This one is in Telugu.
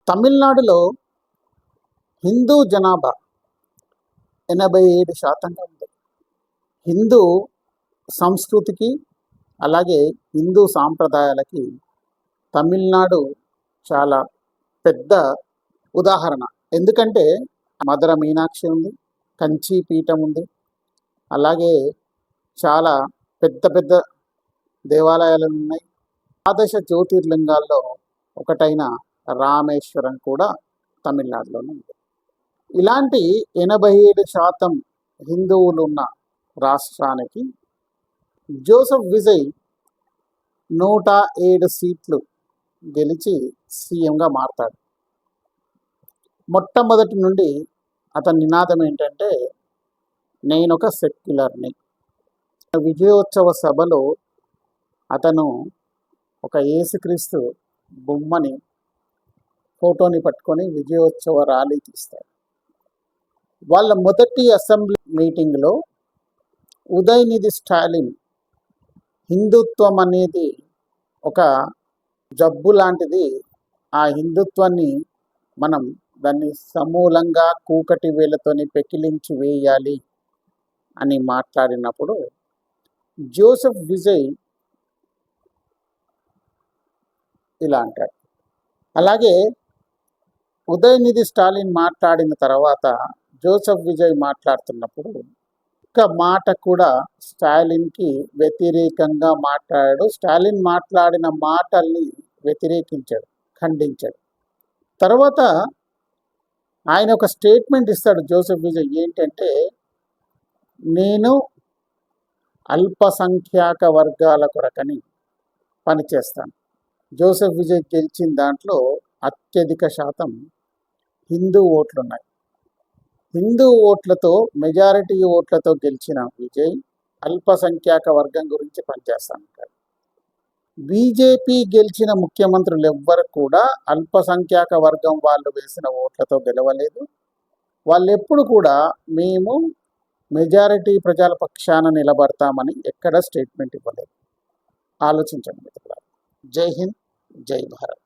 తమిళనాడులో హిందూ జనాభా 87% ఉంది. హిందూ సంస్కృతికి అలాగే హిందూ సాంప్రదాయాలకి తమిళనాడు చాలా పెద్ద ఉదాహరణ. ఎందుకంటే మధుర మీనాక్షి ఉంది, కంచి పీఠం ఉంది, అలాగే చాలా పెద్ద పెద్ద దేవాలయాలు ఉన్నాయి. ద్వాదశ జ్యోతిర్లింగాల్లో ఒకటైన రామేశ్వరం కూడా తమిళనాడులోనే ఉంది. ఇలాంటి 87% హిందువులు ఉన్న రాష్ట్రానికి జోసెఫ్ విజయ్ 107 సీట్లు గెలిచి సీఎంగా మారతాడు. మొట్టమొదటి నుండి అతని నినాదం ఏంటంటే, నేనొక సెక్యులర్ని. విజయోత్సవ సభలో అతను ఒక యేసుక్రీస్తు బొమ్మని ఫోటోని పట్టుకొని విజయోత్సవ ర్యాలీ తీస్తాడు. వాళ్ళ మొదటి అసెంబ్లీ మీటింగ్లో ఉదయనిధి స్టాలిన్ హిందుత్వం అనేది ఒక జబ్బు లాంటిది, ఆ హిందుత్వాన్ని మనం దాన్ని సమూలంగా కూకటి వేలతోని పెకిలించి వేయాలి అని మాట్లాడినప్పుడు జోసెఫ్ విజయ్ ఇలా అంటాడు. అలాగే ఉదయనిధి స్టాలిన్ మాట్లాడిన తర్వాత జోసెఫ్ విజయ్ మాట్లాడుతున్నప్పుడు ఒక్క మాట కూడా స్టాలిన్కి వ్యతిరేకంగా మాట్లాడాడు. స్టాలిన్ మాట్లాడిన మాటల్ని వ్యతిరేకించాడు, ఖండించాడు. తర్వాత ఆయన ఒక స్టేట్మెంట్ ఇస్తాడు జోసెఫ్ విజయ్. ఏంటంటే, నేను అల్పసంఖ్యాక వర్గాల కొరకని పనిచేస్తాను. జోసెఫ్ విజయ్ గెలిచిన దాంట్లో అత్యధిక శాతం హిందూ ఓట్లున్నాయి. హిందూ ఓట్లతో, మెజారిటీ ఓట్లతో గెలిచిన విజయ్ అల్పసంఖ్యాక వర్గం గురించి పనిచేస్తానంటాడు. బీజేపీ గెలిచిన ముఖ్యమంత్రులు ఎవ్వరు కూడా అల్పసంఖ్యాక వర్గం వాళ్ళు వేసిన ఓట్లతో గెలవలేదు. వాళ్ళు ఎప్పుడు కూడా మేము మెజారిటీ ప్రజల పక్షాన నిలబడతామని ఎక్కడ స్టేట్మెంట్ ఇవ్వలేదు. ఆలోచించండి మిత్రులారా. జై హింద్, జై భారత్.